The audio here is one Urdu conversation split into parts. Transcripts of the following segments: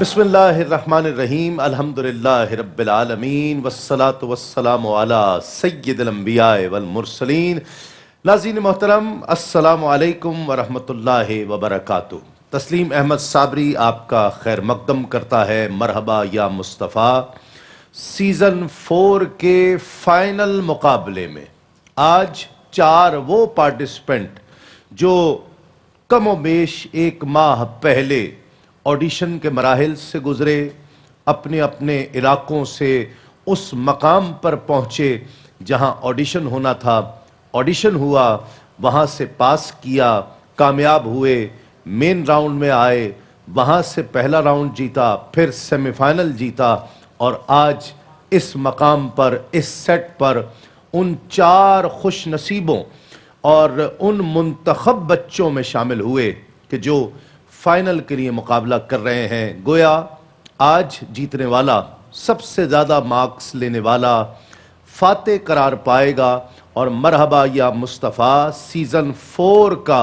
بسم اللہ الرحمن الرحیم الحمدللہ رب العالمین والصلاة والسلام علی سید الانبیاء والمرسلین۔ ناظرین محترم، السلام علیکم ورحمۃ اللہ وبرکاتہ۔ تسلیم احمد صابری آپ کا خیر مقدم کرتا ہے۔ مرحبا یا مصطفیٰ سیزن 4 کے فائنل مقابلے میں آج 4 وہ پارٹیسپنٹ جو کم و بیش ایک ماہ پہلے آڈیشن کے مراحل سے گزرے، اپنے اپنے علاقوں سے اس مقام پر پہنچے جہاں آڈیشن ہونا تھا، آڈیشن ہوا، وہاں سے پاس کیا، کامیاب ہوئے، مین راؤنڈ میں آئے، وہاں سے پہلا راؤنڈ جیتا، پھر سیمی فائنل جیتا، اور آج اس مقام پر، اس سیٹ پر ان 4 خوش نصیبوں اور ان منتخب بچوں میں شامل ہوئے کہ جو فائنل کے لیے مقابلہ کر رہے ہیں۔ گویا آج جیتنے والا، سب سے زیادہ مارکس لینے والا فاتح قرار پائے گا، اور مرحبا یا مصطفیٰ سیزن 4 کا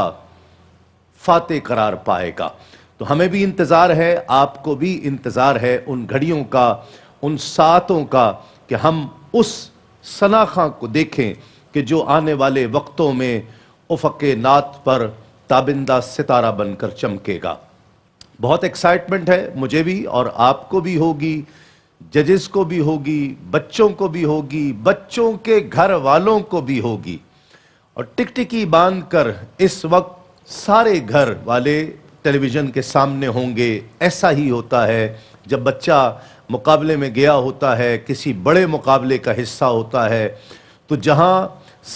فاتح قرار پائے گا۔ تو ہمیں بھی انتظار ہے، آپ کو بھی انتظار ہے ان گھڑیوں کا، ان ساعتوں کا، کہ ہم اس ثنا خاں کو دیکھیں کہ جو آنے والے وقتوں میں افق نات پر تابندہ ستارہ بن کر چمکے گا۔ بہت ایکسائٹمنٹ ہے، مجھے بھی اور آپ کو بھی ہوگی، ججز کو بھی ہوگی، بچوں کو بھی ہوگی، بچوں کے گھر والوں کو بھی ہوگی، اور ٹکٹکی باندھ کر اس وقت سارے گھر والے ٹیلی ویژن کے سامنے ہوں گے۔ ایسا ہی ہوتا ہے جب بچہ مقابلے میں گیا ہوتا ہے، کسی بڑے مقابلے کا حصہ ہوتا ہے، تو جہاں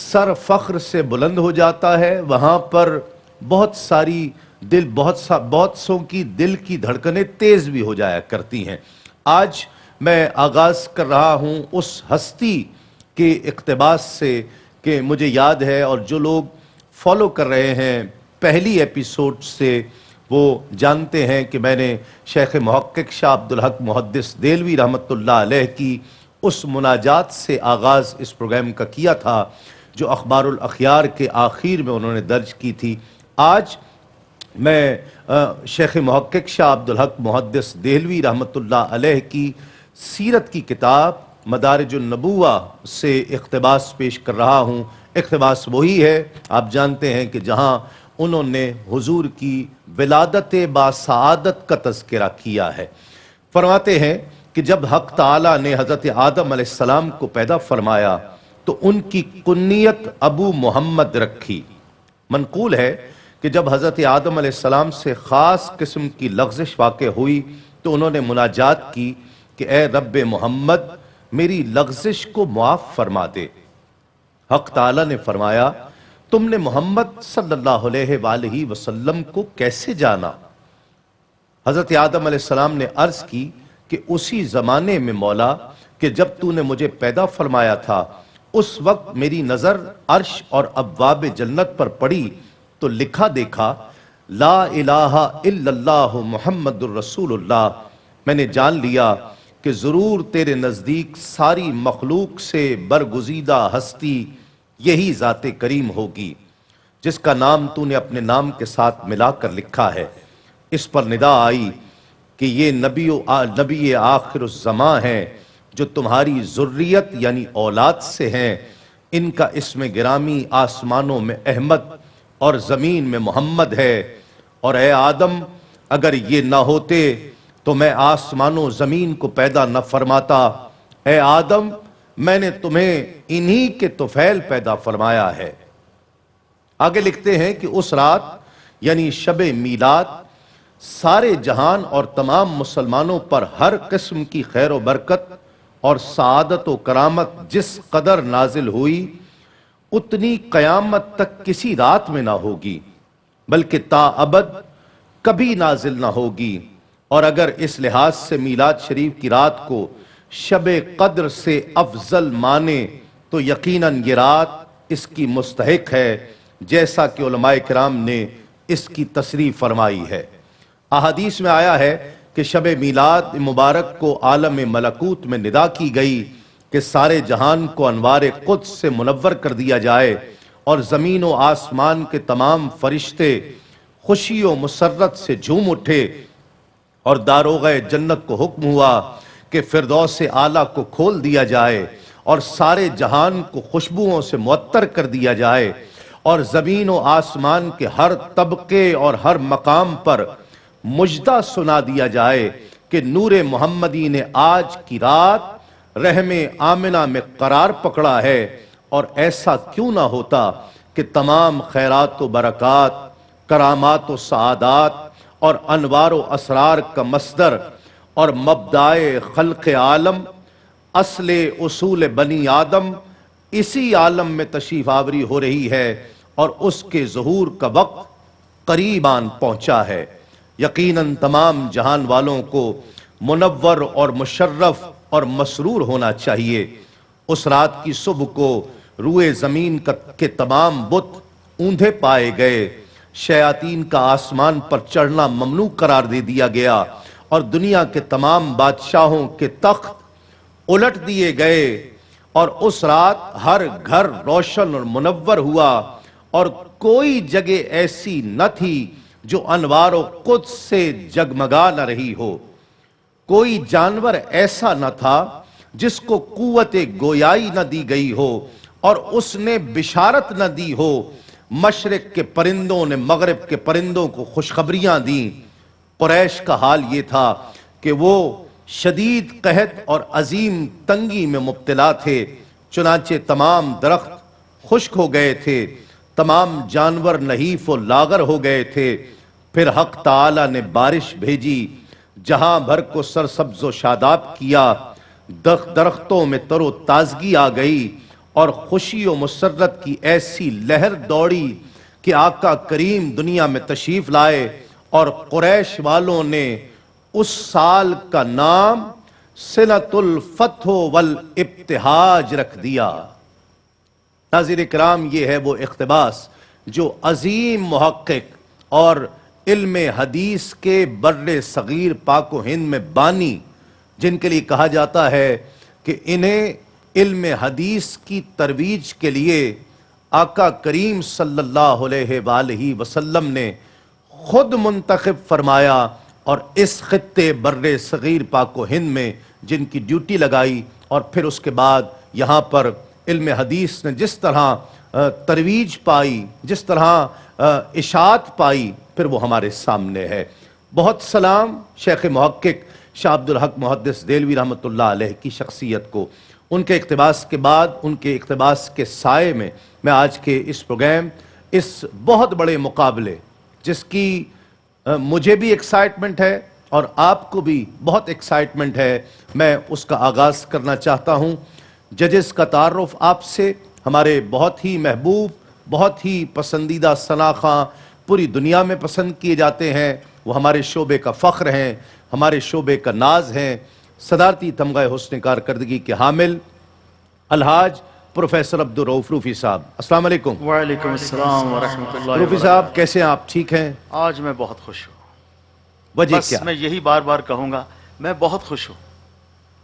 سر فخر سے بلند ہو جاتا ہے، وہاں پر بہت سو کی دل کی دھڑکنیں تیز بھی ہو جایا کرتی ہیں۔ آج میں آغاز کر رہا ہوں اس ہستی کے اقتباس سے کہ مجھے یاد ہے، اور جو لوگ فالو کر رہے ہیں پہلی ایپیسوڈ سے وہ جانتے ہیں کہ میں نے شیخ محقق شاہ عبدالحق محدث دہلوی رحمۃ اللہ علیہ کی اس مناجات سے آغاز اس پروگرام کا کیا تھا جو اخبار الاخیار کے آخر میں انہوں نے درج کی تھی۔ آج میں شیخ محقق شاہ عبدالحق محدث دہلوی رحمۃ اللہ علیہ کی سیرت کی کتاب مدارج النبوہ سے اقتباس پیش کر رہا ہوں۔ اقتباس وہی ہے، آپ جانتے ہیں، کہ جہاں انہوں نے حضور کی ولادت باسعادت کا تذکرہ کیا ہے۔ فرماتے ہیں کہ جب حق تعالیٰ نے حضرت آدم علیہ السلام کو پیدا فرمایا تو ان کی کنیت ابو محمد رکھی۔ منقول ہے کہ جب حضرت آدم علیہ السلام سے خاص قسم کی لغزش واقع ہوئی تو انہوں نے مناجات کی کہ اے رب محمد، میری لغزش کو معاف فرما دے۔ حق تعالیٰ نے فرمایا، تم نے محمد صلی اللہ علیہ وآلہ وسلم کو کیسے جانا؟ حضرت آدم علیہ السلام نے عرض کی کہ اسی زمانے میں مولا کہ جب تو نے مجھے پیدا فرمایا تھا، اس وقت میری نظر عرش اور ابواب جنت پر پڑی تو لکھا دیکھا لا الہ الا اللہ محمد الرسول اللہ۔ میں نے جان لیا کہ ضرور تیرے نزدیک ساری مخلوق سے برگزیدہ ہستی یہی ذات کریم ہوگی جس کا نام تو نے اپنے نام کے ساتھ ملا کر لکھا ہے۔ اس پر ندا آئی کہ یہ نبی آخر الزماں ہیں جو تمہاری ذریت یعنی اولاد سے ہیں۔ ان کا اسم گرامی آسمانوں میں احمد اور زمین میں محمد ہے، اور اے آدم، اگر یہ نہ ہوتے تو میں آسمان و زمین کو پیدا نہ فرماتا۔ اے آدم، میں نے تمہیں انہی کے طفیل پیدا فرمایا ہے۔ آگے لکھتے ہیں کہ اس رات یعنی شب میلاد سارے جہان اور تمام مسلمانوں پر ہر قسم کی خیر و برکت اور سعادت و کرامت جس قدر نازل ہوئی اتنی قیامت تک کسی رات میں نہ ہوگی، بلکہ تا ابد کبھی نازل نہ ہوگی۔ اور اگر اس لحاظ سے میلاد شریف کی رات کو شب قدر سے افضل مانے تو یقیناً یہ رات اس کی مستحق ہے، جیسا کہ علماء کرام نے اس کی تصریح فرمائی ہے۔ احادیث میں آیا ہے کہ شب میلاد مبارک کو عالم ملکوت میں ندا کی گئی کہ سارے جہان کو انوار قدس سے منور کر دیا جائے، اور زمین و آسمان کے تمام فرشتے خوشی و مسرت سے جھوم اٹھے، اور داروغہ جنت کو حکم ہوا کہ فردوس اعلیٰ کو کھول دیا جائے اور سارے جہان کو خوشبوؤں سے معطر کر دیا جائے اور زمین و آسمان کے ہر طبقے اور ہر مقام پر مجدہ سنا دیا جائے کہ نور محمدی نے آج کی رات رحم آمنہ میں قرار پکڑا ہے، اور ایسا کیوں نہ ہوتا کہ تمام خیرات و برکات، کرامات و سعادات اور انوار و اسرار کا مصدر اور مبدائے خلق عالم، اصل اصول بنی آدم اسی عالم میں تشریف آوری ہو رہی ہے اور اس کے ظہور کا وقت قریب آن پہنچا ہے۔ یقیناً تمام جہان والوں کو منور اور مشرف اور مسرور ہونا چاہیے۔ اس رات کی صبح کو روئے زمین کے تمام بت اوندھے پائے گئے، شیاطین کا آسمان پر چڑھنا ممنوع قرار دے دیا گیا اور دنیا کے تمام بادشاہوں کے تخت الٹ دیے گئے، اور اس رات ہر گھر روشن اور منور ہوا، اور کوئی جگہ ایسی نہ تھی جو انوار و قدس سے جگمگا نہ رہی ہو۔ کوئی جانور ایسا نہ تھا جس کو قوت گویائی نہ دی گئی ہو اور اس نے بشارت نہ دی ہو۔ مشرق کے پرندوں نے مغرب کے پرندوں کو خوشخبریاں دیں۔ قریش کا حال یہ تھا کہ وہ شدید قحط اور عظیم تنگی میں مبتلا تھے، چنانچہ تمام درخت خشک ہو گئے تھے، تمام جانور نحیف و لاغر ہو گئے تھے۔ پھر حق تعالی نے بارش بھیجی، جہاں بھر کو سرسبز و شاداب کیا، درختوں میں تر و تازگی آ گئی اور خوشی و مسرت کی ایسی لہر دوڑی کہ آقا کریم دنیا میں تشریف لائے، اور قریش والوں نے اس سال کا نام سنۃ الفتح والابتہاج رکھ دیا۔ ناظرین کرام، یہ ہے وہ اقتباس جو عظیم محقق اور علم حدیث کے بر صغیر پاک و ہند میں بانی، جن کے لیے کہا جاتا ہے کہ انہیں علم حدیث کی ترویج کے لیے آقا کریم صلی اللہ علیہ وآلہ وسلم نے خود منتخب فرمایا، اور اس خطے بر صغیر پاک و ہند میں جن کی ڈیوٹی لگائی، اور پھر اس کے بعد یہاں پر علم حدیث نے جس طرح ترویج پائی، جس طرح اشاعت پائی، پھر وہ ہمارے سامنے ہے۔ بہت سلام شیخ محقق شاہ عبد الحق محدث دہلوی رحمۃ اللہ علیہ کی شخصیت کو۔ ان کے اقتباس کے بعد، ان کے اقتباس کے سائے میں آج کے اس پروگرام، اس بہت بڑے مقابلے جس کی مجھے بھی ایکسائٹمنٹ ہے اور آپ کو بھی بہت ایکسائٹمنٹ ہے، میں اس کا آغاز کرنا چاہتا ہوں۔ ججز کا تعارف آپ سے، ہمارے بہت ہی محبوب، بہت ہی پسندیدہ ثنا خواں پوری دنیا میں پسند کیے جاتے ہیں، وہ ہمارے شعبے کا فخر ہیں، ہمارے شعبے کا ناز ہیں، صدارتی تمغہ حسن کارکردگی کے حامل الحاج پروفیسر عبدالرؤف روفی صاحب۔ السلام علیکم۔ وعلیکم السلام ورحمۃ اللہ روفی صاحب کیسے ہیں آپ؟ ٹھیک ہیں؟ آج میں بہت خوش ہوں، وجہ بس کیا؟ میں یہی بار بار کہوں گا، میں بہت خوش ہوں،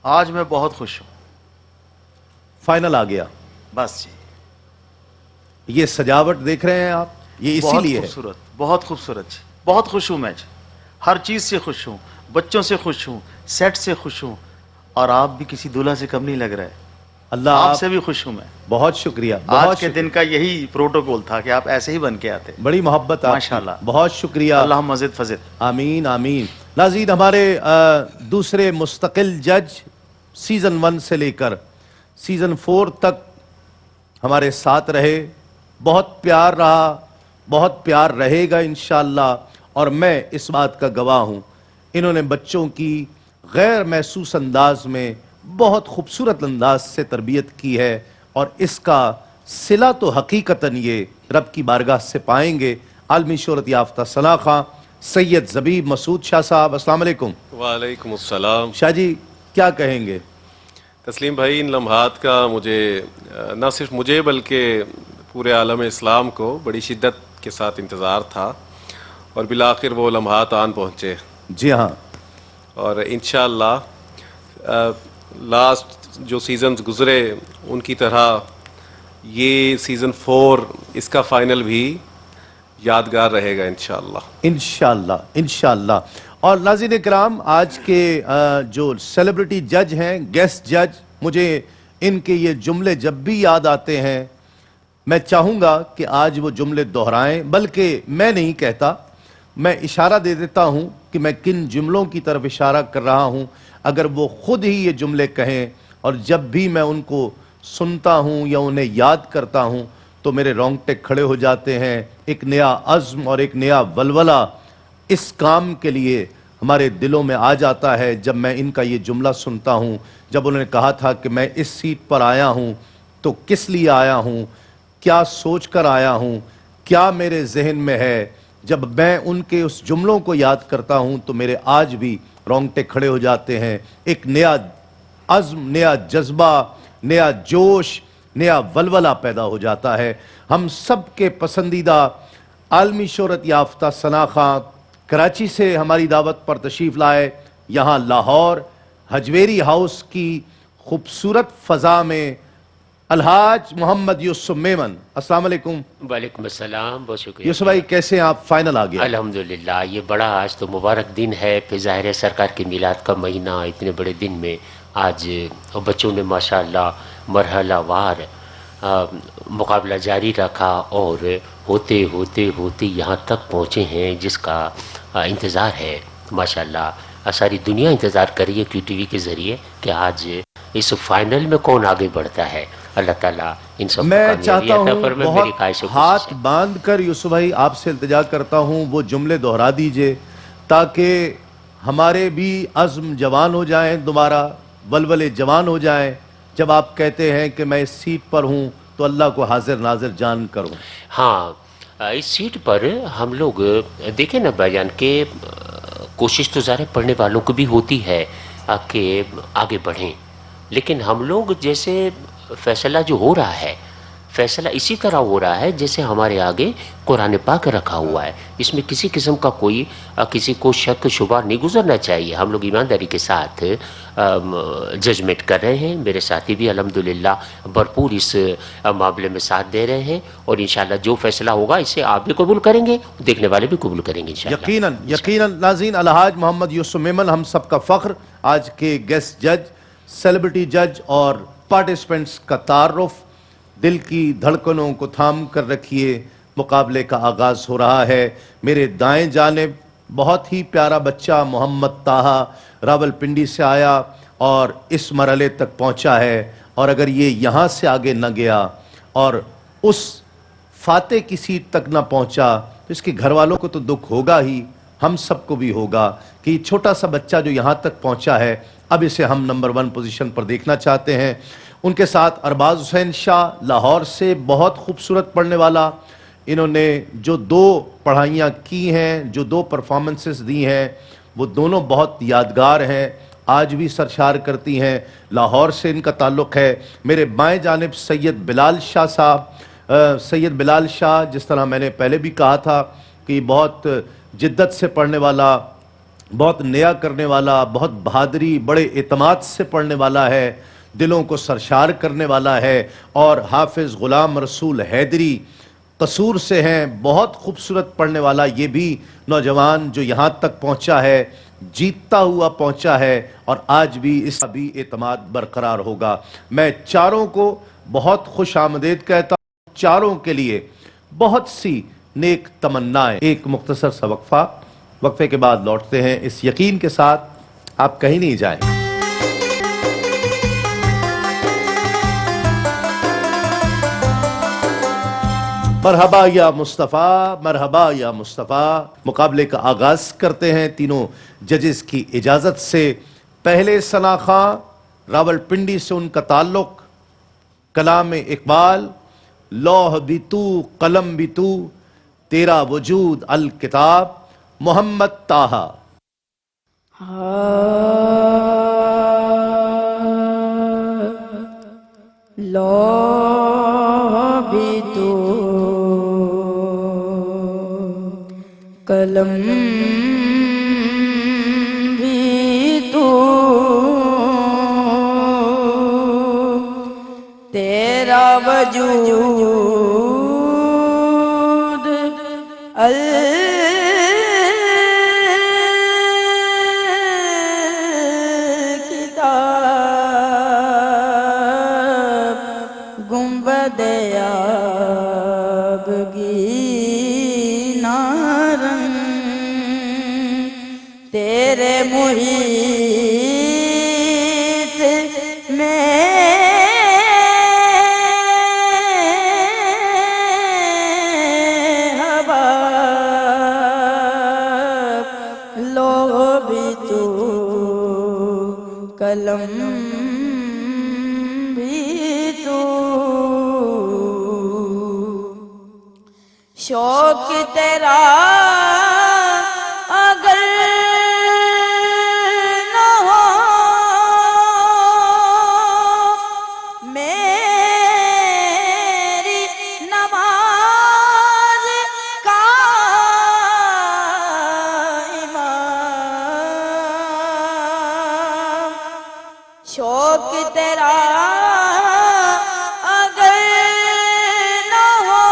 آج میں بہت خوش ہوں، فائنل آ گیا، بس جی۔ یہ سجاوٹ دیکھ رہے ہیں آپ، یہ اسی بہت لیے ہے۔ خوبصورت، بہت خوبصورت جی، بہت خوش ہوں میں جی، ہر چیز سے خوش ہوں، بچوں سے خوش ہوں، سیٹ سے خوش ہوں، اور آپ بھی کسی دلہا سے کم نہیں لگ رہے، اللہ آپ سے بھی خوش ہوں میں۔ بہت شکریہ، آج بہت کے شکریہ، دن کا یہی پروٹوکول تھا کہ آپ ایسے ہی بن کے آتے۔ بڑی محبت آپ کی، ماشاءاللہ، بہت شکریہ، اللہ مزید فضل۔ آمین آمین۔ ناظرین، ہمارے دوسرے مستقل جج سیزن 1 سے لے کر سیزن 4 تک ہمارے ساتھ رہے، بہت پیار رہا، بہت پیار رہے گا انشاءاللہ، اور میں اس بات کا گواہ ہوں، انہوں نے بچوں کی غیر محسوس انداز میں بہت خوبصورت انداز سے تربیت کی ہے، اور اس کا صلہ تو حقیقتاً یہ رب کی بارگاہ سے پائیں گے۔ عالمی شہرت یافتہ ثنا خواں سید زبیب مسعود شاہ صاحب، السلام علیکم۔ وعلیکم السلام۔ شاہ جی کیا کہیں گے؟ تسلیم بھائی، ان لمحات کا مجھے نہ صرف مجھے بلکہ پورے عالم اسلام کو بڑی شدت کے ساتھ انتظار تھا، اور بالآخر وہ لمحات آن پہنچے، جی ہاں، اور انشاءاللہ لاسٹ جو سیزنز گزرے ان کی طرح یہ سیزن 4 اس کا فائنل بھی یادگار رہے گا انشاءاللہ۔ انشاءاللہ انشاءاللہ۔ اور ناظرین کرام، آج کے جو سیلیبریٹی جج ہیں، گیسٹ جج، مجھے ان کے یہ جملے جب بھی یاد آتے ہیں میں چاہوں گا کہ آج وہ جملے دہرائیں، بلکہ میں نہیں کہتا، میں اشارہ دے دیتا ہوں کہ میں کن جملوں کی طرف اشارہ کر رہا ہوں. اگر وہ خود ہی یہ جملے کہیں اور جب بھی میں ان کو سنتا ہوں یا انہیں یاد کرتا ہوں تو میرے رونگٹے کھڑے ہو جاتے ہیں. ایک نیا عزم اور ایک نیا ولولہ اس کام کے لیے ہمارے دلوں میں آ جاتا ہے جب میں ان کا یہ جملہ سنتا ہوں. جب انہوں نے کہا تھا کہ میں اس سیٹ پر آیا ہوں تو کس لیے آیا ہوں، کیا سوچ کر آیا ہوں، کیا میرے ذہن میں ہے، جب میں ان کے اس جملوں کو یاد کرتا ہوں تو میرے آج بھی رونگٹے کھڑے ہو جاتے ہیں. ایک نیا عزم، نیا جذبہ، نیا جوش، نیا ولولہ پیدا ہو جاتا ہے. ہم سب کے پسندیدہ عالمی شہرت یافتہ ثنا خان کراچی سے ہماری دعوت پر تشریف لائے. یہاں لاہور حجویری ہاؤس کی خوبصورت فضا میں الحاج محمد یوسف میمن. السلام علیکم. وعلیکم السلام، بہت شکریہ. یوسف بھائی کیسے ہیں آپ؟ فائنل آ گیا. الحمدللہ، یہ بڑا آج تو مبارک دن ہے. پھر ظاہر ہے سرکار کے میلاد کا مہینہ، اتنے بڑے دن میں آج بچوں نے ماشاءاللہ مرحلہ وار مقابلہ جاری رکھا اور ہوتے ہوتے ہوتے یہاں تک پہنچے ہیں جس کا انتظار ہے. ماشاءاللہ ساری دنیا انتظار کر رہی ہے کیو ٹی وی کے ذریعے کہ آج اس فائنل میں کون آگے بڑھتا ہے. اللہ تعالیٰ ان سب میں چاہتا ہوں بہت خواہش ہاتھ باندھ کر یوسف بھائی آپ سے التجا کرتا ہوں وہ جملے دہرا دیجئے تاکہ ہمارے بھی عزم جوان ہو جائیں، دوبارہ ولولے جوان ہو جائیں. جب آپ کہتے ہیں کہ میں اس سیٹ پر ہوں تو اللہ کو حاضر ناظر جان کروں. ہاں، اس سیٹ پر ہم لوگ دیکھیں نا بھائی جان کہ کوشش تو ظاہر پڑھنے والوں کو بھی ہوتی ہے کہ آگے بڑھیں، لیکن ہم لوگ جیسے فیصلہ جو ہو رہا ہے، فیصلہ اسی طرح ہو رہا ہے جیسے ہمارے آگے قرآن پاک رکھا ہوا ہے. اس میں کسی قسم کا کوئی کسی کو شک شبہ نہیں گزرنا چاہیے. ہم لوگ ایمانداری کے ساتھ ججمنٹ کر رہے ہیں. میرے ساتھی بھی الحمدللہ بھرپور اس معاملے میں ساتھ دے رہے ہیں اور انشاءاللہ جو فیصلہ ہوگا اسے آپ بھی قبول کریں گے، دیکھنے والے بھی قبول کریں گے انشاءاللہ. یقیناً یقیناً. ناظرین، الحاج محمد یوسف میمن ہم سب کا فخر، آج کے گیسٹ جج، سیلیبریٹی جج اور پارٹیسپینٹس کا تعارف. دل کی دھڑکنوں کو تھام کر رکھیے، مقابلے کا آغاز ہو رہا ہے. میرے دائیں جانب بہت ہی پیارا بچہ محمد طاہا راول پنڈی سے آیا اور اس مرحلے تک پہنچا ہے، اور اگر یہ یہاں سے آگے نہ گیا اور اس فاتح کی سیٹ تک نہ پہنچا تو اس کے گھر والوں کو تو دکھ ہوگا ہی، ہم سب کو بھی ہوگا کہ یہ چھوٹا سا بچہ جو یہاں تک پہنچا ہے اب اسے ہم نمبر 1 پوزیشن پر دیکھنا چاہتے ہیں. ان کے ساتھ ارباز حسین شاہ لاہور سے، بہت خوبصورت پڑھنے والا. انہوں نے جو 2 پڑھائیاں کی ہیں، جو 2 پرفارمنسز دی ہیں، وہ دونوں بہت یادگار ہیں، آج بھی سرشار کرتی ہیں. لاہور سے ان کا تعلق ہے. میرے بائیں جانب سید بلال شاہ صاحب. سید بلال شاہ، جس طرح میں نے پہلے بھی کہا تھا کہ یہ بہت جدت سے پڑھنے والا، بہت نیا کرنے والا، بہت بہادری، بڑے اعتماد سے پڑھنے والا ہے، دلوں کو سرشار کرنے والا ہے. اور حافظ غلام رسول حیدری قصور سے ہیں، بہت خوبصورت پڑھنے والا. یہ بھی نوجوان جو یہاں تک پہنچا ہے، جیتتا ہوا پہنچا ہے، اور آج بھی اس کا بھی اعتماد برقرار ہوگا. میں چاروں کو بہت خوش آمدید کہتا ہوں، چاروں کے لیے بہت سی نیک تمنائیں. ایک مختصر سا وقفہ، وقفے کے بعد لوٹتے ہیں اس یقین کے ساتھ آپ کہیں نہیں جائیں. مرحبا یا مصطفیٰ، مرحبا یا مصطفیٰ. مقابلے کا آغاز کرتے ہیں تینوں ججز کی اجازت سے. پہلے ثنا خان راول پنڈی سے ان کا تعلق. کلام اقبال، لوح بھی تو قلم بھی تو، تیرا وجود الکتاب. محمد طاہا. لوح بھی تو قلم بھی تو، تیرا وجود محیط میں قلم بھی تو شوق تیرا اگر نہ ہو میری نماز کا امام شوق تیرا اگر نہ ہو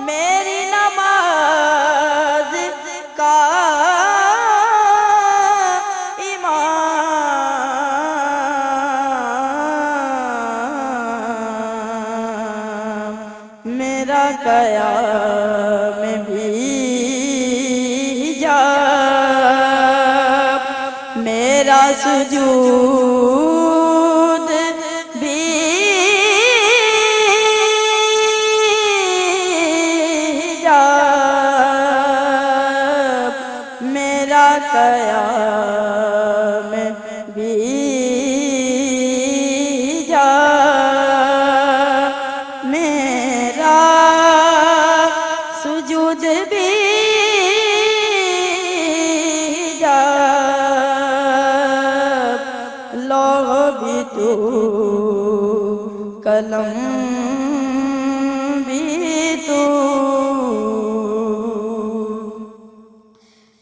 میری نماز کا امام میرا قیام بھی میرا سجود بھی حجاب میرا قیام بھی حجاب میرا سجود بھی بھی تو قلم بھی تو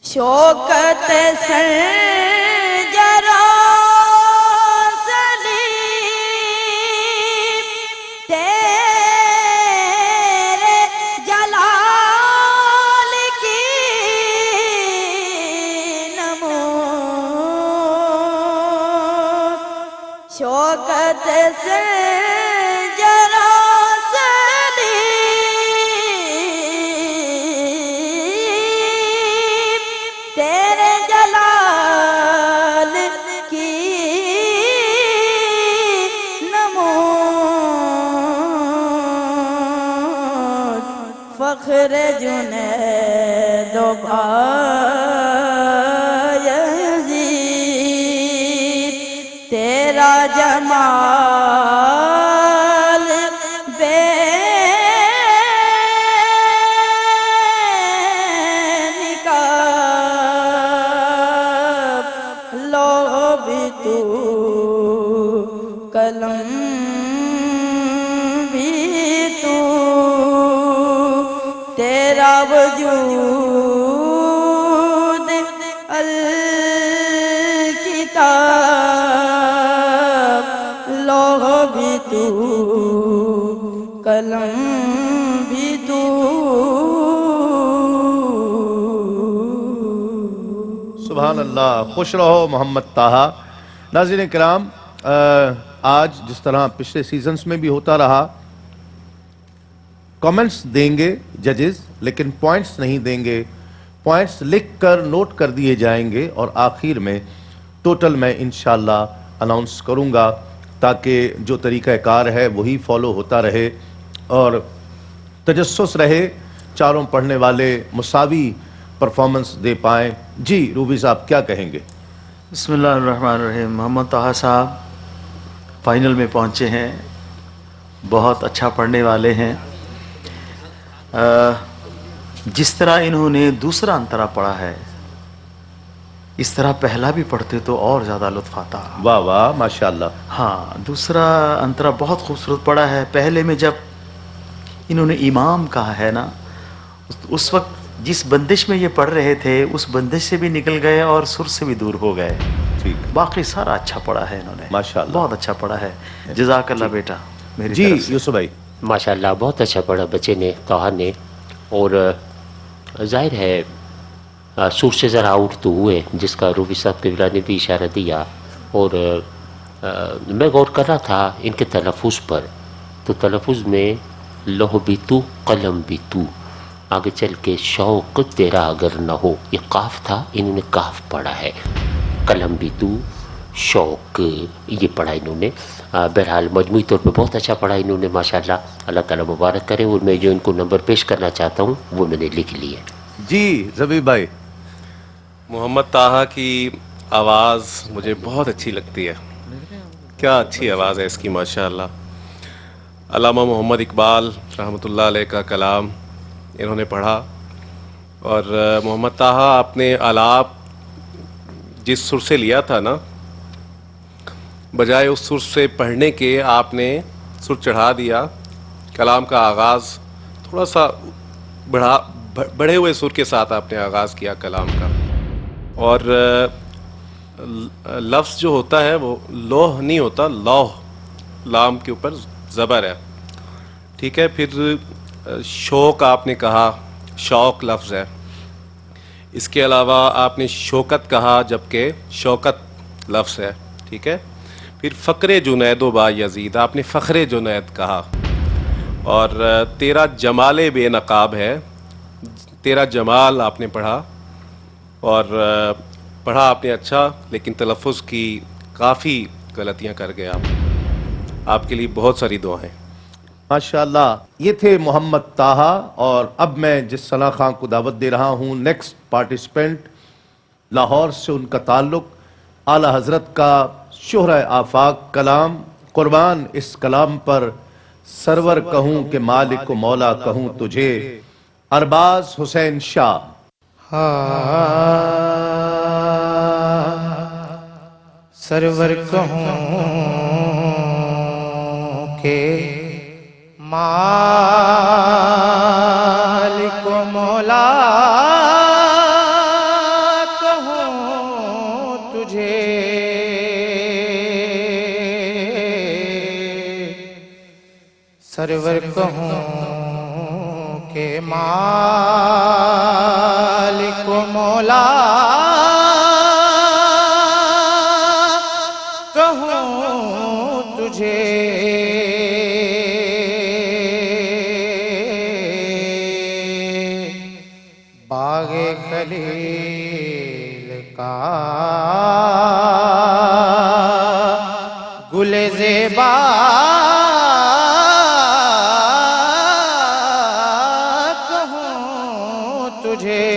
شوکت سر جرا سلیم تیرے جلال کی نمو شوکت سے جرا سلیم تیرے جلال کی نمود فخر جنید و بایزید تیرا جمال بے نقاب لو بھی تو قلم بھی تو تیرا وجود الکتاب لوح بھی تو قلم بھی تو سبحان اللہ. خوش رہو محمد طاہا. ناظرین کرام، آج جس طرح پچھلے سیزنز میں بھی ہوتا رہا، کامنٹس دیں گے ججز لیکن پوائنٹس نہیں دیں گے. پوائنٹس لکھ کر نوٹ کر دیے جائیں گے اور آخر میں ٹوٹل میں انشاءاللہ اناؤنس کروں گا تاکہ جو طریقہ کار ہے وہی فالو ہوتا رہے اور تجسس رہے، چاروں پڑھنے والے مساوی پرفارمنس دے پائیں. جی روبی صاحب کیا کہیں گے؟ بسم اللہ الرحمن الرحیم. محمد طاہا صاحب فائنل میں پہنچے ہیں، بہت اچھا پڑھنے والے ہیں. جس طرح انہوں نے دوسرا انترا پڑھا ہے اس طرح پہلا بھی پڑھتے تو اور زیادہ لطف آتا. واہ واہ ماشاءاللہ. ہاں، دوسرا انترا بہت خوبصورت پڑھا ہے. پہلے میں جب انہوں نے امام کہا ہے نا، اس وقت جس بندش میں یہ پڑھ رہے تھے اس بندش سے بھی نکل گئے اور سر سے بھی دور ہو گئے. ٹھیک، باقی سارا اچھا پڑھا ہے انہوں نے، ماشاءاللہ. بہت اچھا پڑھا ہے. جزاک اللہ بیٹا میری جی طرف سے. یوسف بھائی. ماشاءاللہ بہت اچھا پڑھا بچے نے، طاہا نے. اور ظاہر ہے سور سے ذرا آؤٹ تو ہوئے، جس کا روبی صاحب قبلہ نے بھی اشارہ دیا. اور میں غور کر رہا تھا ان کے تلفظ پر، تو تلفظ میں لوح بھی تو قلم بھی تو، آگے چل کے شوق تیرا اگر نہ ہو، یہ قاف تھا، انہوں نے کاف پڑھا ہے، قلم بھی تو، شوق یہ پڑھا انہوں نے۔ بہرحال مجموعی طور پہ بہت اچھا پڑھا انہوں نے ماشاءاللہ، اللہ تعالیٰ مبارک کرے۔ اور میں جو ان کو نمبر پیش کرنا چاہتا ہوں وہ میں نے لکھ لی ہے۔ جی زبی بھائی، محمد طاہا کی آواز مجھے بہت اچھی لگتی ہے، کیا اچھی آواز ہے اس کی ماشاءاللہ۔ علامہ محمد اقبال رحمۃ اللہ علیہ کا کلام انہوں نے پڑھا، اور محمد طاہا آپ نے آلاپ جس سر سے لیا تھا نا، بجائے اس سر سے پڑھنے کے آپ نے سر چڑھا دیا، کلام کا آغاز تھوڑا سا بڑھے ہوئے سر کے ساتھ آپ نے آغاز کیا کلام کا، اور لفظ جو ہوتا ہے وہ لوح نہیں ہوتا، لوح، لام کے اوپر زبر ہے، ٹھیک ہے۔ پھر شوق آپ نے کہا، شوق لفظ ہے، اس کے علاوہ آپ نے شوکت کہا جبکہ شوکت لفظ ہے، ٹھیک ہے۔ پھر فقر جنید و با یزید آپ نے فخر جنید کہا، اور تیرا جمال بے نقاب ہے، تیرا جمال آپ نے پڑھا، اور پڑھا آپ نے اچھا، لیکن تلفظ کی کافی غلطیاں کر گئے آپ کے لیے بہت ساری دعائیں۔ ماشاءاللہ، یہ تھے محمد طاہا۔ اور اب میں جس ثنا خان کو دعوت دے رہا ہوں، نیکسٹ پارٹیسپینٹ، لاہور سے ان کا تعلق، اعلی حضرت کا شہرہ آفاق کلام، قربان اس کلام پر سرور کہوں کہ مالک و مولا کہوں تجھے، ارباز حسین شاہ۔ سرور کہوں کہ مالک و مولا کہوں تجھے، سرور کہوں کہ مالک و مولا کہوں تجھے، باغ خلیل کا گل زیبا کہوں تجھے،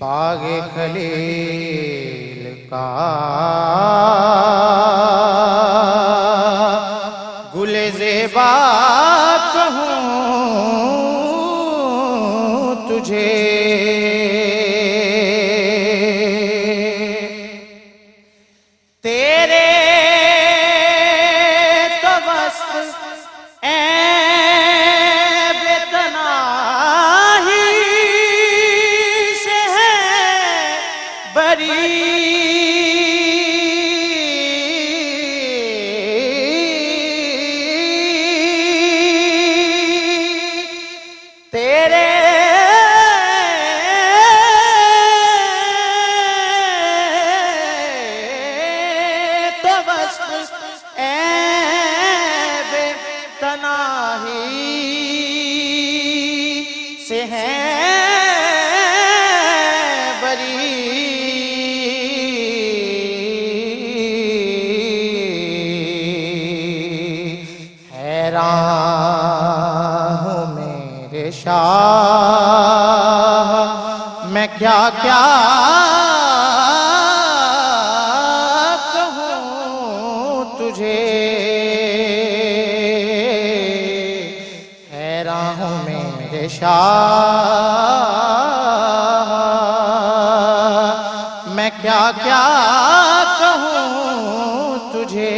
باغ خلیل کا گل زیبا کہوں تجھے، تیرے توسط عیب تناہی سے ہے بری، تیرے توسط عیب تناہی سے ہے بری، حیران ہوں میرے شاہ میں کیا کیا کہوں تجھے، حیران ہوں میرے شاہ میں کیا کیا کہوں تجھے،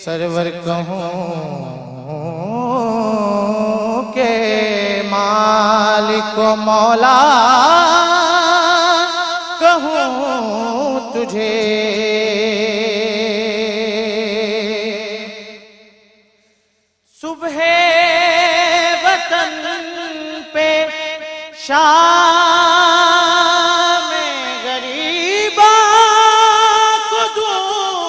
سرور کہوں کہ مالک و مولا کہوں تجھے، صبح وطن پہ شام غریباں کو دوں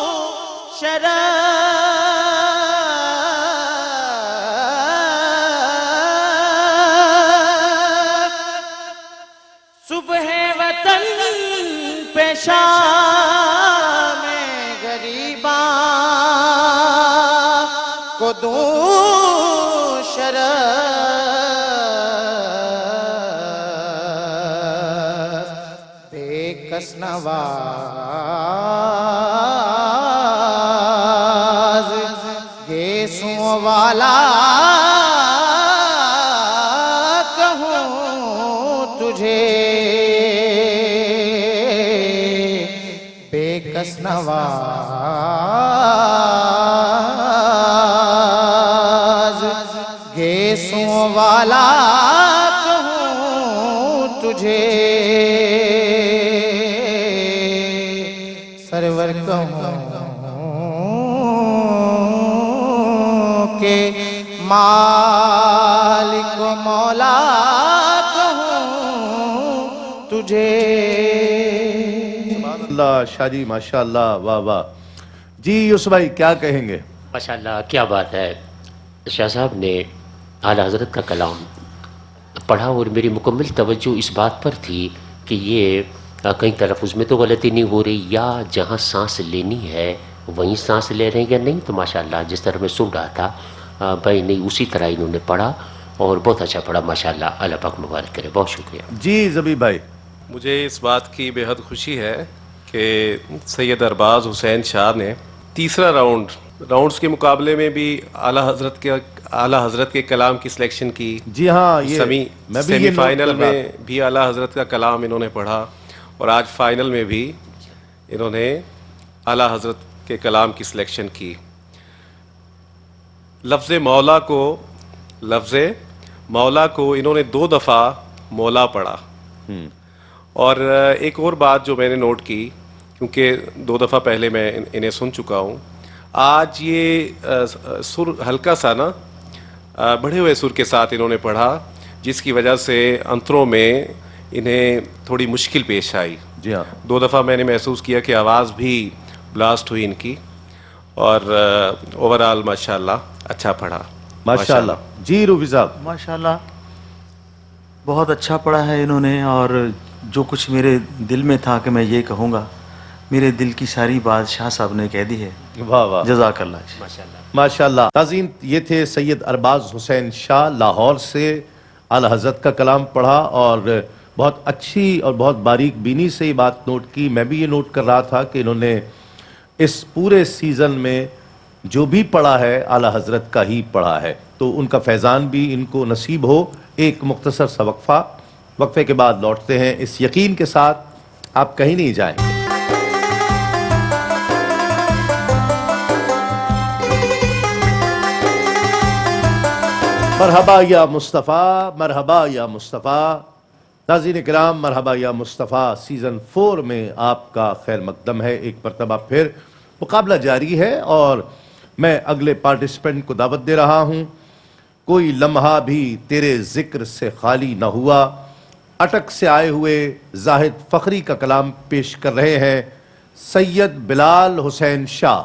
دوں شرف بے کس نواز گیسوں والا کہوں تجھے بے کس نواز گیسوں والا کہوں تجھے سرور کہوں کہ مالک و مولا کہوں تجھے اللہ شاہ جی ماشاء اللہ واہ واہ. جی یوسف بھائی کیا کہیں گے؟ ماشاء اللہ کیا بات ہے. شاہ صاحب نے اعلیٰ حضرت کا کلام پڑھا اور میری مکمل توجہ اس بات پر تھی کہ یہ کہیں تلفظ میں تو غلطی نہیں ہو رہی یا جہاں سانس لینی ہے وہیں سانس لے رہے ہیں یا نہیں. تو ماشاء اللہ جس طرح میں سن رہا تھا بھائی نہیں اسی طرح انہوں نے پڑھا اور بہت اچھا پڑھا ماشاء اللہ. اللہ پاک مبارک کرے. بہت شکریہ. جی زبی بھائی. مجھے اس بات کی بے حد خوشی ہے کہ سید ارباز حسین شاہ نے تیسرا راؤنڈز کے مقابلے میں بھی اعلیٰ حضرت کے کلام کی سلیکشن کی. جی ہاں یہ سیمی فائنل میں بھی اعلیٰ حضرت کا کلام انہوں نے پڑھا اور آج فائنل میں بھی انہوں نے اعلیٰ حضرت کے کلام کی سلیکشن کی. لفظ مولا کو انہوں نے 2 دفعہ مولا پڑھا. اور ایک اور بات جو میں نے نوٹ کی کیونکہ 2 دفعہ پہلے میں انہیں سن چکا ہوں, آج یہ سر ہلکا سا نا بڑھے ہوئے سر کے ساتھ انہوں نے پڑھا جس کی وجہ سے انتروں میں انہیں تھوڑی مشکل پیش آئی. جی ہاں 2 دفعہ میں نے محسوس کیا کہ آواز بھی بلاسٹ ہوئی ان کی اور اوورآل ماشاءاللہ اچھا پڑھا ماشاءاللہ. جی روبی صاحب. ماشاءاللہ بہت اچھا پڑھا ہے انہوں نے اور جو کچھ میرے دل میں تھا کہ میں یہ کہوں گا میرے دل کی ساری بات شاہ صاحب نے کہہ دی ہے. واہ واہ جزاک اللہ. ماشاءاللہ. ناظرین یہ تھے سید ارباز حسین شاہ لاہور سے. اعلیٰ حضرت کا کلام پڑھا اور بہت اچھی اور بہت باریک بینی سے یہ بات نوٹ کی. میں بھی یہ نوٹ کر رہا تھا کہ انہوں نے اس پورے سیزن میں جو بھی پڑھا ہے اعلیٰ حضرت کا ہی پڑھا ہے. تو ان کا فیضان بھی ان کو نصیب ہو. ایک مختصر سا وقفے کے بعد لوٹتے ہیں اس یقین کے ساتھ آپ کہیں نہیں جائیں. مرحبا یا مصطفیٰ، مرحبا یا مصطفیٰ. ناظرین کرام مرحبا یا مصطفیٰ سیزن 4 میں آپ کا خیر مقدم ہے. ایک مرتبہ پھر مقابلہ جاری ہے اور میں اگلے پارٹیسپینٹ کو دعوت دے رہا ہوں. کوئی لمحہ بھی تیرے ذکر سے خالی نہ ہوا. اٹک سے آئے ہوئے زاہد فخری کا کلام پیش کر رہے ہیں سید بلال حسین شاہ.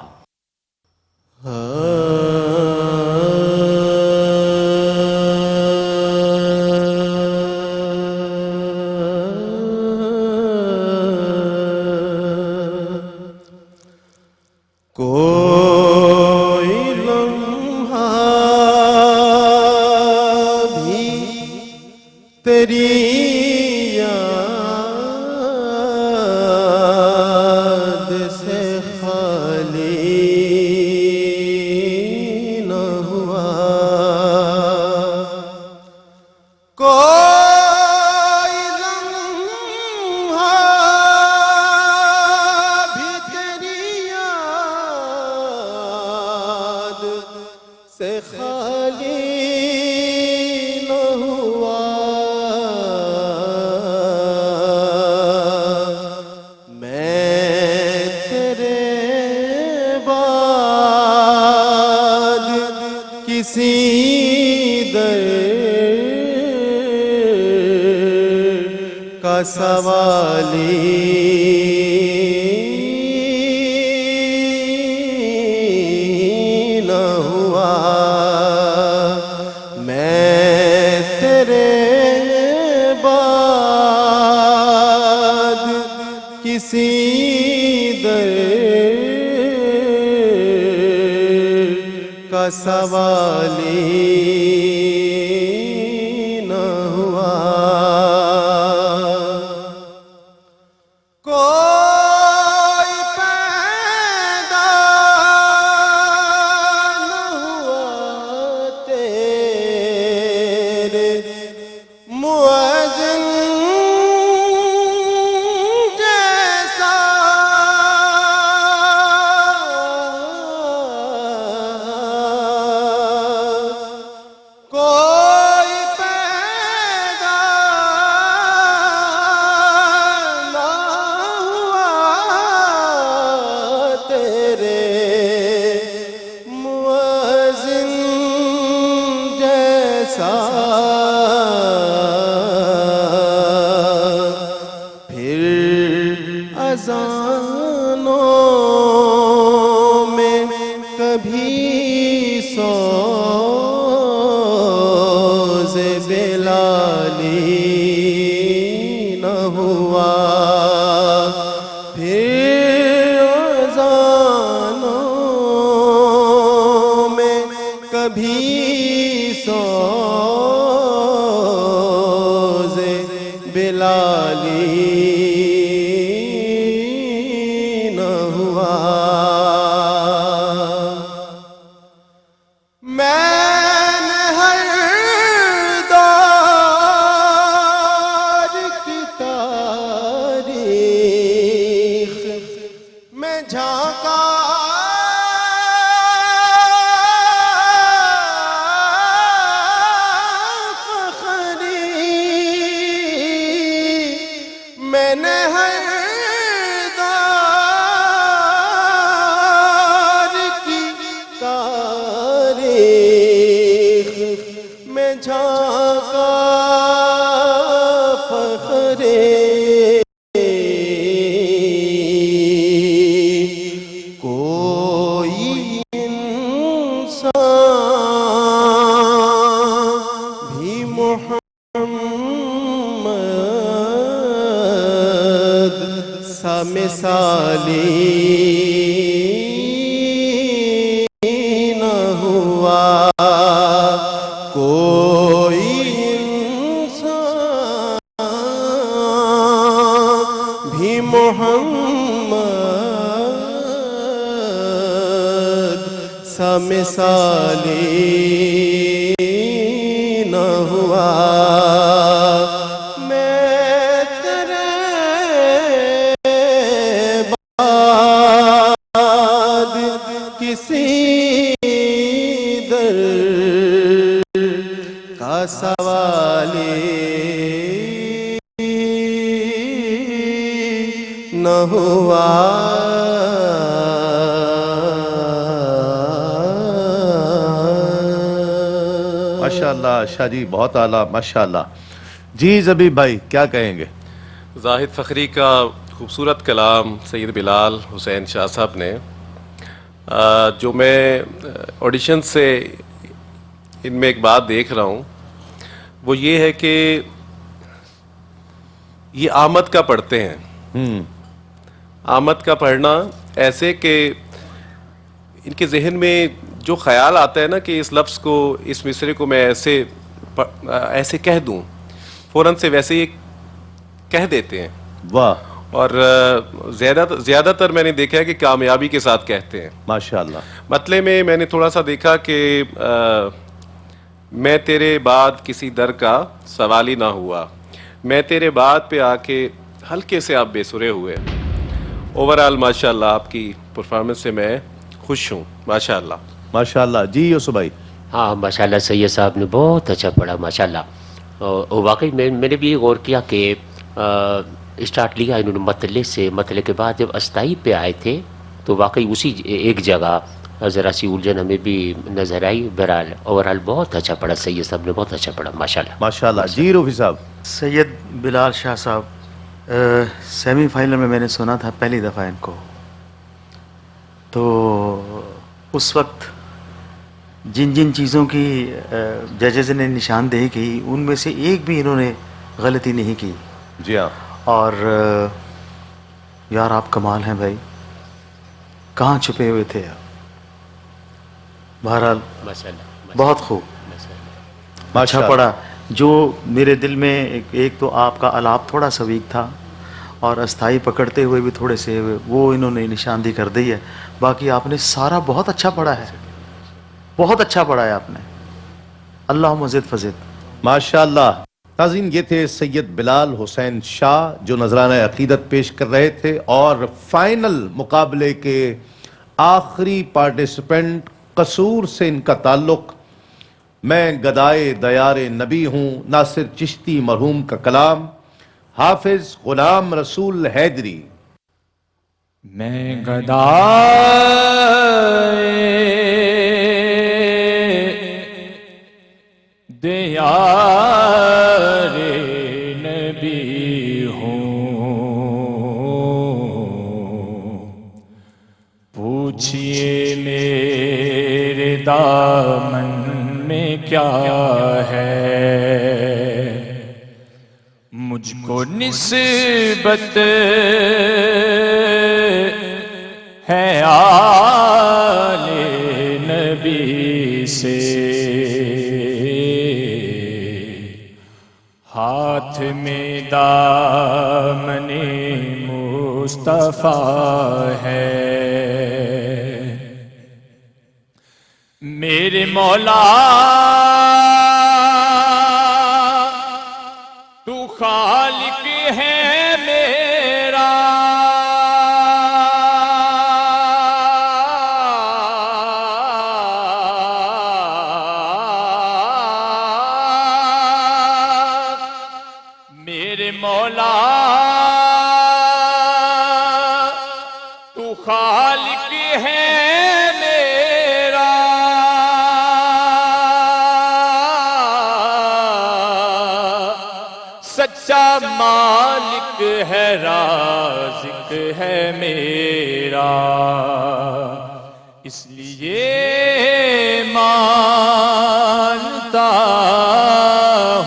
کوئی لمحہ بھی تیری یاد سے خالی نہ ہوا. کوئی لمحہ بھی تیری یاد سے خالی نہ ہوا. میں تیرے بعد کسی در کا سوالی نہ ہوا. میں تیرے بعد کسی در کا سوالی ایسا پھر اذانوں میں کبھی سوز بلالی نہ ہوا پھر اذانوں میں کبھی سوز بلالی نہ ہوا میں نے ہر دور کی تاریخ میں جھانکا میں نے ہر دور کی تاریخ میں جھانکا فخر کوئی انسان بھی محمد سا مثالی نہ ہوا کوئی انسان بھی محمد سا مثالی نہ ہوا میں تیرے بعد کسی در کا سوالی نہ ہوا ماشاءاللہ شاہ جی، بہت اعلیٰ، ماشاءاللہ. جی زبیب بھائی کیا کہیں گے؟ زاہد فخری کا خوبصورت کلام سید بلال حسین شاہ صاحب نے جو میں آڈیشن سے ان میں ایک بات دیکھ رہا ہوں وہ یہ ہے کہ یہ آمد کا پڑھتے ہیں. آمد کا پڑھنا ایسے کہ ان کے ذہن میں جو خیال آتا ہے نا کہ اس لفظ کو، اس مصرے کو میں ایسے کہہ دوں، فوراً سے ویسے ہی کہہ دیتے ہیں. واہ اور زیادہ تر میں نے دیکھا ہے کہ کامیابی کے ساتھ کہتے ہیں. ماشاءاللہ. مطلب میں نے تھوڑا سا دیکھا کہ میں تیرے بعد کسی در کا سوالی نہ ہوا، میں تیرے بعد پہ آ کے ہلکے سے آپ بے سرے ہوئے. اوورآل ماشاءاللہ آپ کی پرفارمنس سے میں خوش ہوں. ماشاءاللہ ماشاءاللہ. جی یوسف بھائی. ہاں ماشاءاللہ سید صاحب نے بہت اچھا پڑھا ماشاءاللہ. اور واقعی میں نے بھی یہ غور کیا کہ اسٹارٹ لیا انہوں نے مطلع سے، مطلع کے بعد جب استائی پہ آئے تھے تو واقعی اسی ایک جگہ ذرا سی الجھن ہمیں بھی نظر آئی. بہرحال اوورآل بہت اچھا پڑھا سید صاحب نے، بہت اچھا پڑھا ماشاءاللہ. ماشاءاللہ. جی روفی صاحب. سید بلال شاہ صاحب سیمی فائنل میں نے سنا تھا پہلی دفعہ ان کو، تو اس وقت جن جن چیزوں کی ججز نے نشاندہی کی ان میں سے ایک بھی انہوں نے غلطی نہیں کی. جی ہاں. اور یار آپ کمال ہیں بھائی، کہاں چھپے ہوئے تھے آپ. بہرحال ماشاءاللہ بہت خوب، اچھا ماشاءاللہ. پڑا. جو میرے دل میں ایک تو آپ کا الاپ تھوڑا سا ویک تھا اور استھائی پکڑتے ہوئے بھی تھوڑے سے وہ انہوں نے نشاندہی کر دی ہے. باقی آپ نے سارا بہت اچھا پڑھا ہے، بہت اچھا پڑھا ہے آپ نے. اللہ مزید فزید. ماشاءاللہ. ناظرین یہ تھے سید بلال حسین شاہ جو نذرانہ عقیدت پیش کر رہے تھے، اور فائنل مقابلے کے آخری پارٹیسپینٹ قصور سے ان کا تعلق. میں گدائے دیار نبی ہوں، ناصر چشتی مرحوم کا کلام، حافظ غلام رسول حیدری. میں گدائے دیار نبی ہوں، پوچھئے میرے دامن میں کیا ہے، مجھ کو نسبت ہے آل نبی سے، ہاتھ میں دامن مصطفیٰ ہے، میرے مولا تو خالق ہے میرا، میرے مولا تو خالق ہے میرا، سچا مالک ہے رازق ہے میرا، اس لیے مانتا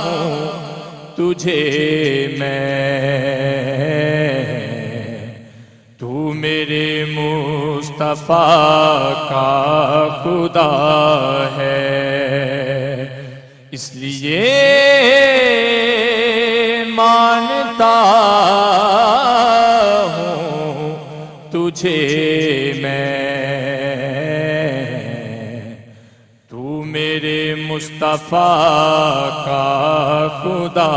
ہوں تجھے میں، تو میرے مصطفیٰ کا خدا ہے، اس لیے مانتا ہوں تجھے میں، تو میرے مصطفیٰ کا خدا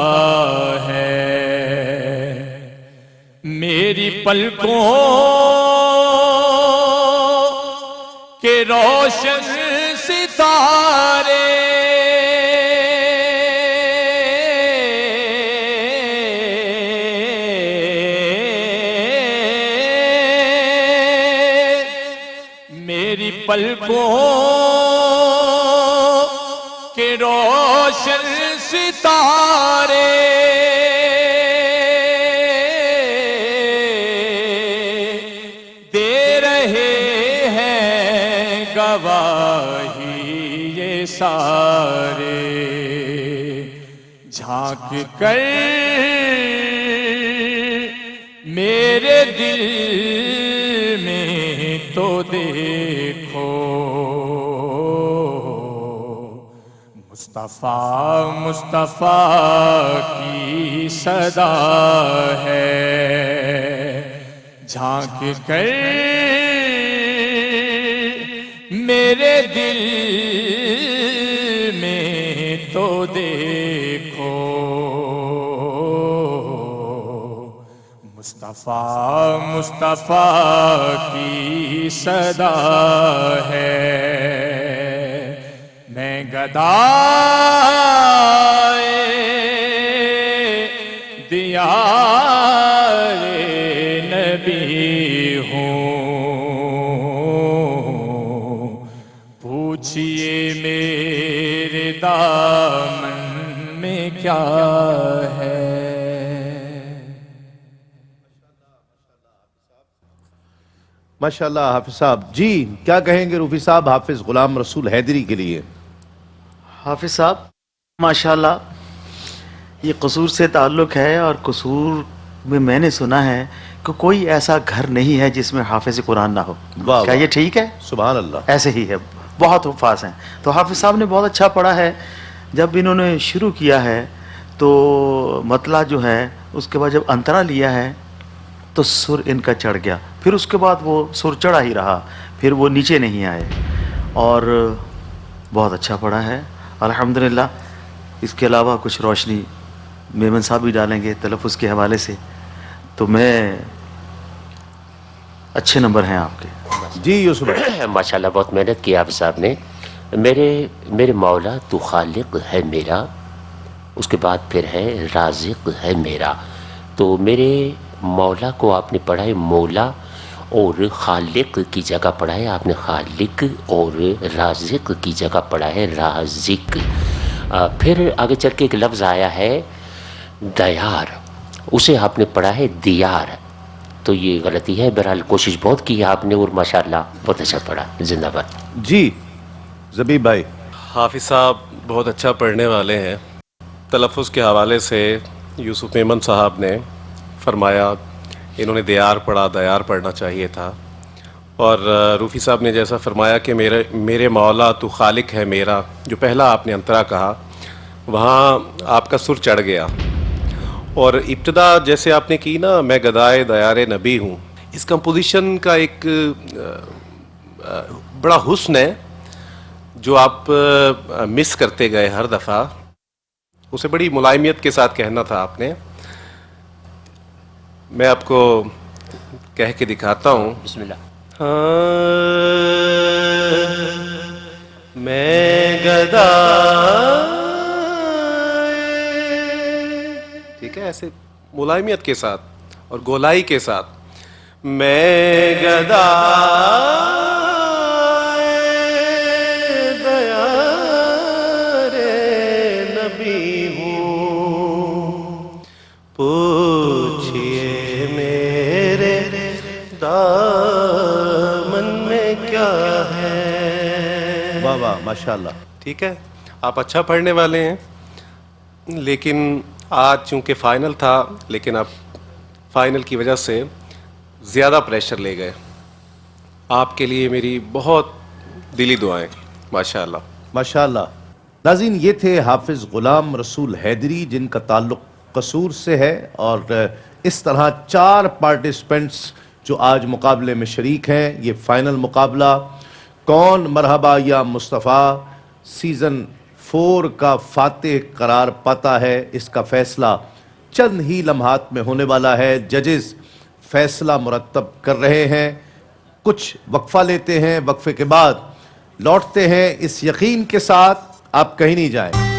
ہے، میری پلکوں کے روشن ستارے میری پلکوں کے روشن ستارے دے رہے ہیں گواہی یہ سارے، جھانک کر میرے دل میں تو دیکھو، مصطفیٰ مصطفیٰ کی صدا ہے، جھانک کر میرے دل میں تو دیکھو، مصطفیٰ مصطفیٰ کی صدا ہے، میں گدائے دیار نبی ہوں، پوچھئے میرے دامن میں کیا ہے۔ ماشاءاللہ حافظ صاحب جی، کیا کہیں گے روفی صاحب حافظ غلام رسول حیدری کے لیے؟ حافظ صاحب ماشاءاللہ یہ قصور سے تعلق ہے، اور قصور میں نے سنا ہے کہ کوئی ایسا گھر نہیں ہے جس میں حافظ قرآن نہ ہو، واہ کیا واہ، یہ ٹھیک ہے؟ سبحان اللہ۔ ایسے ہی ہے، بہت حفاظ ہیں، تو حافظ صاحب نے بہت اچھا پڑھا ہے۔ جب انہوں نے شروع کیا ہے تو مطلع جو ہے اس کے بعد جب انترا لیا ہے تو سر ان کا چڑھ گیا، پھر اس کے بعد وہ سر چڑھا ہی رہا، پھر وہ نیچے نہیں آئے، اور بہت اچھا پڑھا ہے الحمدللہ۔ اس کے علاوہ کچھ روشنی میمن صاحب بھی ڈالیں گے تلفظ کے حوالے سے، تو میں اچھے نمبر ہیں آپ کے۔ جی یوسف بھائی۔ ماشاءاللہ بہت محنت کی آپ صاحب نے۔ میرے مولا تو خالق ہے میرا، اس کے بعد پھر ہے رازق ہے میرا، تو میرے مولا کو آپ نے پڑھا ہے مولا، اور خالق کی جگہ پڑھا ہے آپ نے خالق، اور رازق کی جگہ پڑھا ہے رازق۔ پھر آگے چل کے ایک لفظ آیا ہے دیار، اسے آپ نے پڑھا ہے دیار، تو یہ غلطی ہے. بہرحال کوشش بہت کی ہے آپ نے اور ماشاءاللہ بہت اچھا پڑھا. زندہ باد. جی زبیب بھائی. حافظ صاحب بہت اچھا پڑھنے والے ہیں. تلفظ کے حوالے سے یوسف میمن صاحب نے فرمایا انہوں نے دیار پڑھا، دیار پڑھنا چاہیے تھا. اور روفی صاحب نے جیسا فرمایا کہ میرے مولا تو خالق ہے میرا، جو پہلا آپ نے انترا کہا وہاں آپ کا سر چڑھ گیا. اور ابتدا جیسے آپ نے کی نا میں گدائے دیار نبی ہوں، اس کمپوزیشن کا ایک بڑا حسن ہے جو آپ مس کرتے گئے ہر دفعہ. اسے بڑی ملائمیت کے ساتھ کہنا تھا آپ نے. میں آپ کو کہہ کے دکھاتا ہوں. بسم اللہ. میں گدا، ٹھیک ہے، ایسے ملائمیت کے ساتھ اور گولائی کے ساتھ. میں گدا دیار نبی ہوں، پوچھئے میرے دامن میں کیا ہے. واہ واہ ماشاءاللہ. ٹھیک ہے، آپ اچھا پڑھنے والے ہیں، لیکن آج چونکہ فائنل تھا، لیکن آپ فائنل کی وجہ سے زیادہ پریشر لے گئے. آپ کے لیے میری بہت دلی دعائیں. ماشاءاللہ ماشاءاللہ. ناظرین یہ تھے حافظ غلام رسول حیدری جن کا تعلق قصور سے ہے، اور اس طرح 4 پارٹیسپینٹس جو آج مقابلے میں شریک ہیں. یہ فائنل مقابلہ کون مرحبا یا مصطفیٰ سیزن 4 کا فاتح قرار پاتا ہے، اس کا فیصلہ چند ہی لمحات میں ہونے والا ہے. ججز فیصلہ مرتب کر رہے ہیں. کچھ وقفہ لیتے ہیں، وقفے کے بعد لوٹتے ہیں اس یقین کے ساتھ آپ کہیں نہیں جائیں.